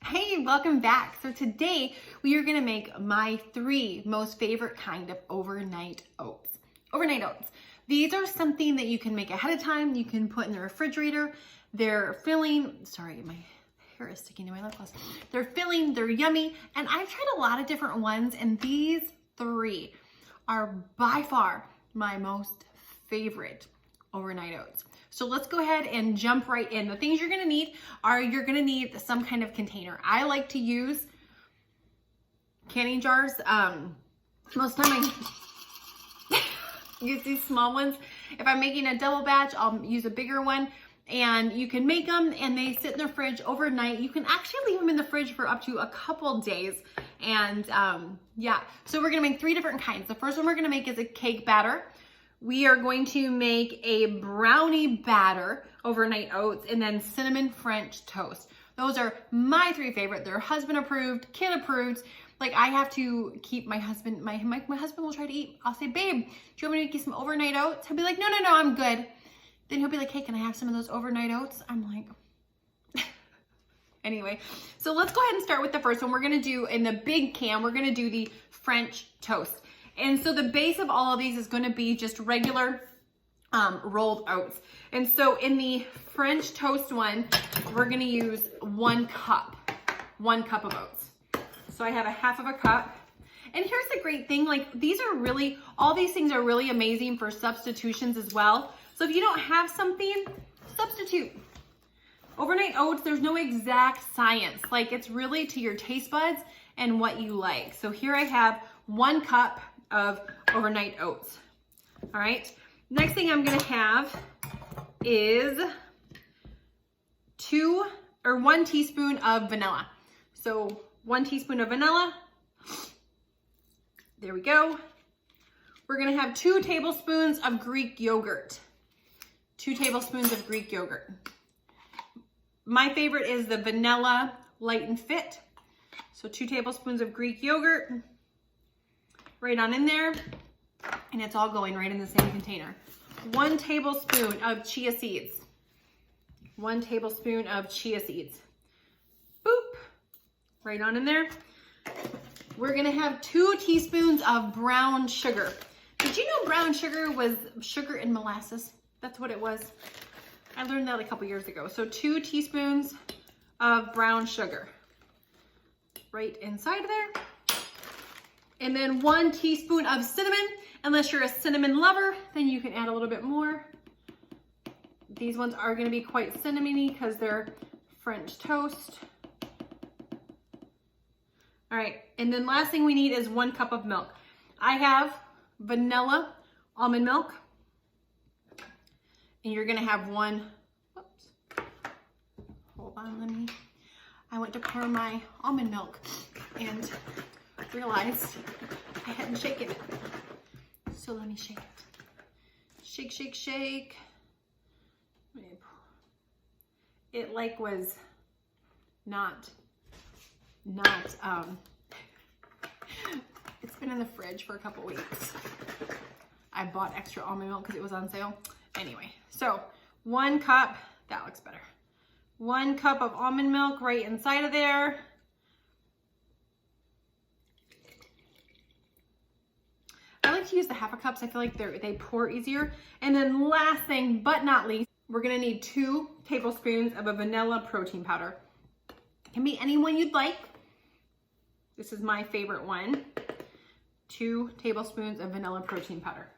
Hey, welcome back. So today we are gonna make my 3 most favorite kind of overnight oats. Overnight oats. These are something that you can make ahead of time. You can put in the refrigerator. They're filling, sorry, my hair is sticking to my lip gloss. They're filling, they're yummy. And I've tried a lot of different ones, and these 3 are by far my most favorite overnight oats. So let's go ahead and jump right in. The things you're gonna need are, you're gonna need some kind of container. I like to use canning jars. Most of the time I use these small ones. If I'm making a double batch, I'll use a bigger one. And you can make them and they sit in the fridge overnight. You can actually leave them in the fridge for up to a couple days. And yeah, so we're gonna make 3 different kinds. The first one we're gonna make is a cake batter. We are going to make a brownie batter, overnight oats, and then cinnamon French toast. Those are my 3 favorite. They're husband approved, kid approved. Like, I have to keep my husband, my husband will try to eat. I'll say, babe, do you want me to make you some overnight oats? He'll be like, no, I'm good. Then he'll be like, hey, can I have some of those overnight oats? I'm like, anyway. So let's go ahead and start with the first one. We're gonna do, in the big can, we're gonna do the French toast. And so the base of all of these is gonna be just regular rolled oats. And so in the French toast one, we're gonna use 1 cup of oats. So I have a half of a cup. And here's the great thing, like, these are really, all these things are really amazing for substitutions as well. So if you don't have something, substitute. Overnight oats, there's no exact science. Like, it's really to your taste buds and what you like. So here I have 1 cup of overnight oats. All right. Next thing I'm gonna have is 1 teaspoon of vanilla. So 1 teaspoon of vanilla. There we go. We're gonna have 2 tablespoons of Greek yogurt. 2 tablespoons of Greek yogurt. My favorite is the vanilla light and fit. So 2 tablespoons of Greek yogurt. Right on in there, and it's all going right in the same container. 1 tablespoon of chia seeds. 1 tablespoon of chia seeds. Boop, right on in there. We're gonna have 2 teaspoons of brown sugar. Did you know brown sugar was sugar and molasses? That's what it was. I learned that a couple years ago. So 2 teaspoons of brown sugar. Right inside of there. And then 1 teaspoon of cinnamon. Unless you're a cinnamon lover, then you can add a little bit more. These ones are gonna be quite cinnamony because they're French toast. All right, and then last thing we need is 1 cup of milk. I have vanilla almond milk. And you're gonna have 1, whoops, hold on, I went to pour my almond milk and realized I hadn't shaken it. So let me shake it. Shake, shake, shake. It like was not, it's been in the fridge for a couple weeks. I bought extra almond milk because it was on sale. Anyway, so 1 cup, that looks better. 1 cup of almond milk right inside of there. I like to use the half a cups. I feel like they pour easier. And then last thing, but not least, we're gonna need 2 tablespoons of a vanilla protein powder. It can be any one you'd like. This is my favorite one. 2 tablespoons of vanilla protein powder.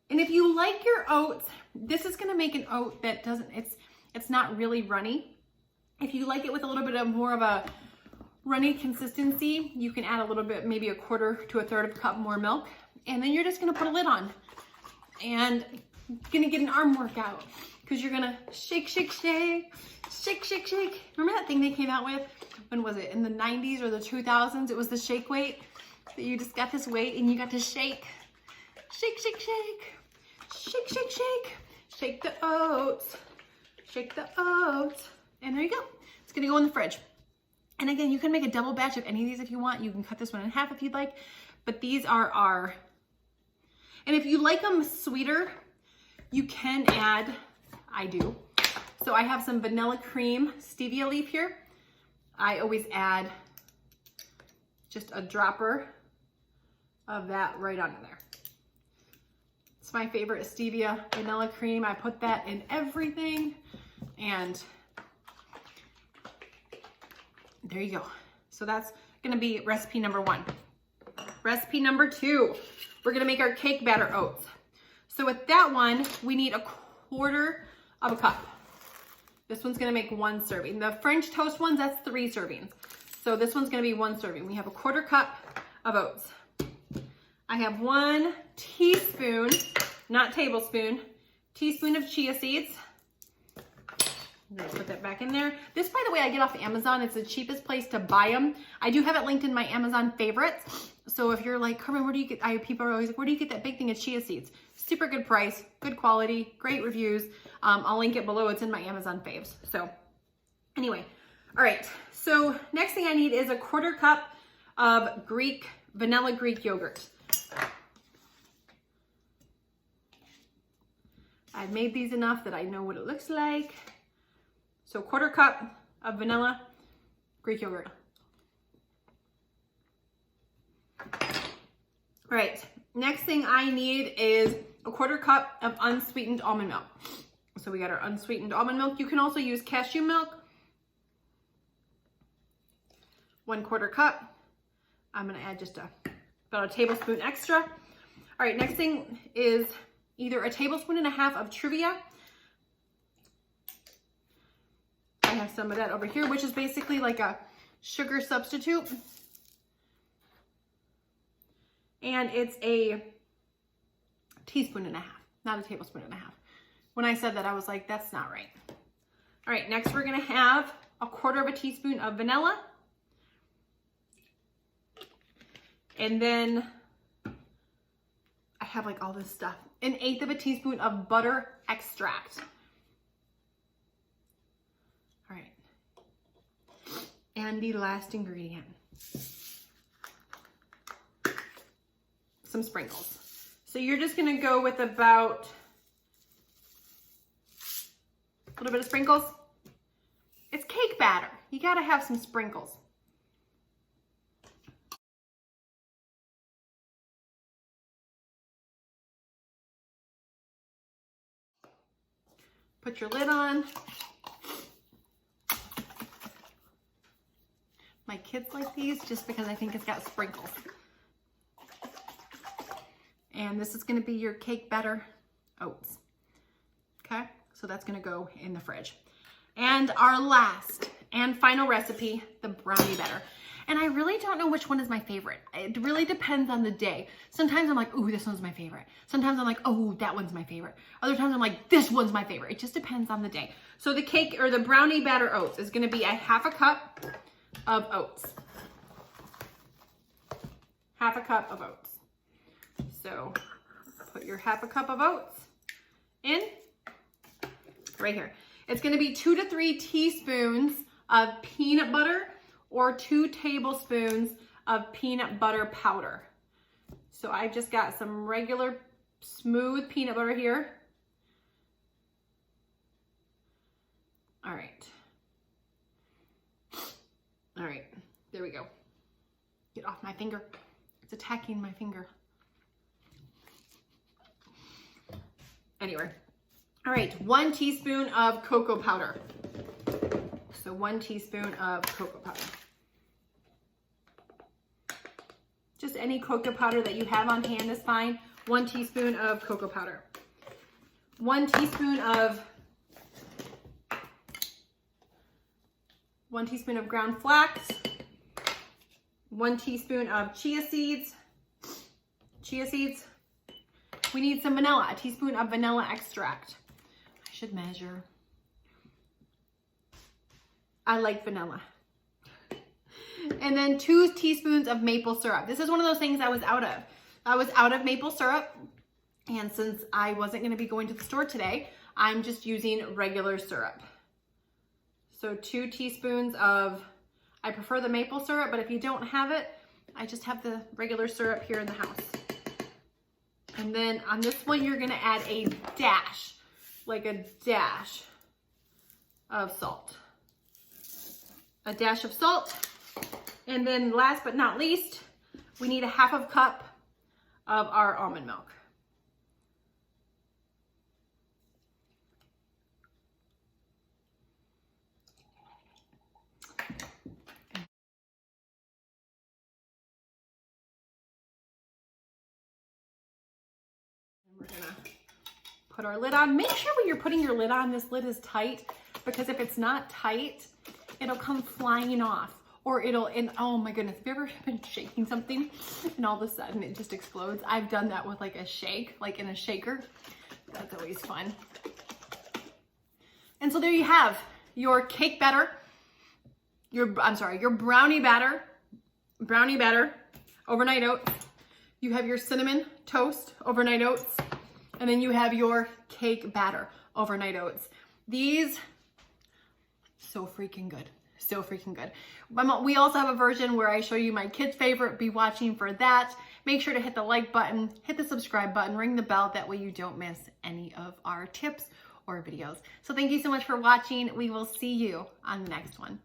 And if you like your oats, this is gonna make an oat that doesn't, it's not really runny. If you like it with a little bit of more of a runny consistency, you can add a little bit, maybe 1/4 to 1/3 of a cup more milk. And then you're just gonna put a lid on. And you're gonna get an arm workout because you're gonna shake, shake, shake, shake, shake, shake. Remember that thing they came out with? When was it? In the 90s or the 2000s? It was the shake weight. That you just got this weight and you got to shake. Shake, shake, shake. Shake, shake, shake. Shake the oats. Shake the oats. And there you go. It's gonna go in the fridge. And again, you can make a double batch of any of these if you want. You can cut this one in half if you'd like. But these are our And if you like them sweeter, you can add, I do. So I have some vanilla cream stevia leaf here. I always add just a dropper of that right under there. It's my favorite stevia vanilla cream. I put that in everything, and there you go. So that's gonna be recipe number 1. Recipe number 2, we're gonna make our cake batter oats. So with that one, we need 1/4 of a cup. This one's gonna make 1 serving. The French toast ones, that's 3 servings. So this one's gonna be 1 serving. We have 1/4 cup of oats. I have 1 teaspoon, not tablespoon, teaspoon of chia seeds. I'm gonna put that back in there. This, by the way, I get off Amazon. It's the cheapest place to buy them. I do have it linked in my Amazon favorites. So if you're like, Carmen, where do you get, people are always like, where do you get that big thing of chia seeds? Super good price, good quality, great reviews. I'll link it below. It's in my Amazon faves. So anyway, all right. So next thing I need is 1/4 cup of vanilla Greek yogurt. I've made these enough that I know what it looks like. So 1/4 cup of vanilla Greek yogurt. All right, next thing I need is 1/4 cup of unsweetened almond milk. So we got our unsweetened almond milk. You can also use cashew milk. 1/4 cup. I'm gonna add just about a tablespoon extra. All right, next thing is either 1.5 tablespoons of Truvia. I have some of that over here, which is basically like a sugar substitute. And it's 1.5 teaspoons, not 1.5 tablespoons. When I said that, I was like, that's not right. All right, next we're gonna have 1/4 teaspoon of vanilla. And then I have like all this stuff. 1/8 teaspoon of butter extract. All right. And the last ingredient. Some sprinkles. So you're just gonna go with about a little bit of sprinkles. It's cake batter. You gotta have some sprinkles. Put your lid on. My kids like these just because I think it's got sprinkles. And this is gonna be your cake batter oats. Okay, so that's gonna go in the fridge. And our last and final recipe, the brownie batter. And I really don't know which one is my favorite. It really depends on the day. Sometimes I'm like, ooh, this one's my favorite. Sometimes I'm like, oh, that one's my favorite. Other times I'm like, this one's my favorite. It just depends on the day. So the cake or the brownie batter oats is gonna be 1/2 cup of oats. 1/2 cup of oats. So put your 1/2 cup of oats in right here. It's gonna be 2 to 3 teaspoons of peanut butter or 2 tablespoons of peanut butter powder. So I've just got some regular smooth peanut butter here. All right. All right, there we go. Get off my finger. It's attacking my finger. Anyway, all right, 1 teaspoon of cocoa powder. So 1 teaspoon of cocoa powder. Just any cocoa powder that you have on hand is fine. 1 teaspoon of cocoa powder. 1 teaspoon of ground flax. 1 teaspoon of chia seeds. We need some vanilla, 1 teaspoon of vanilla extract. I should measure. I like vanilla. And then 2 teaspoons of maple syrup. This is one of those things I was out of. I was out of maple syrup. And since I wasn't gonna be going to the store today, I'm just using regular syrup. So 2 teaspoons of, I prefer the maple syrup, but if you don't have it, I just have the regular syrup here in the house. And then on this one, you're gonna add a dash, like a dash of salt. A dash of salt. And then last but not least, we need a 1/2 cup of our almond milk. We're gonna put our lid on. Make sure when you're putting your lid on, this lid is tight, because if it's not tight, it'll come flying off, or and oh my goodness, have you ever been shaking something and all of a sudden it just explodes? I've done that with like a shake, like in a shaker. That's always fun. And so there you have your cake batter, your brownie batter, overnight oats. You have your cinnamon toast, overnight oats, and then you have your cake batter, overnight oats. These, so freaking good. So freaking good. We also have a version where I show you my kids' favorite. Be watching for that. Make sure to hit the like button, hit the subscribe button, ring the bell. That way you don't miss any of our tips or videos. So thank you so much for watching. We will see you on the next one.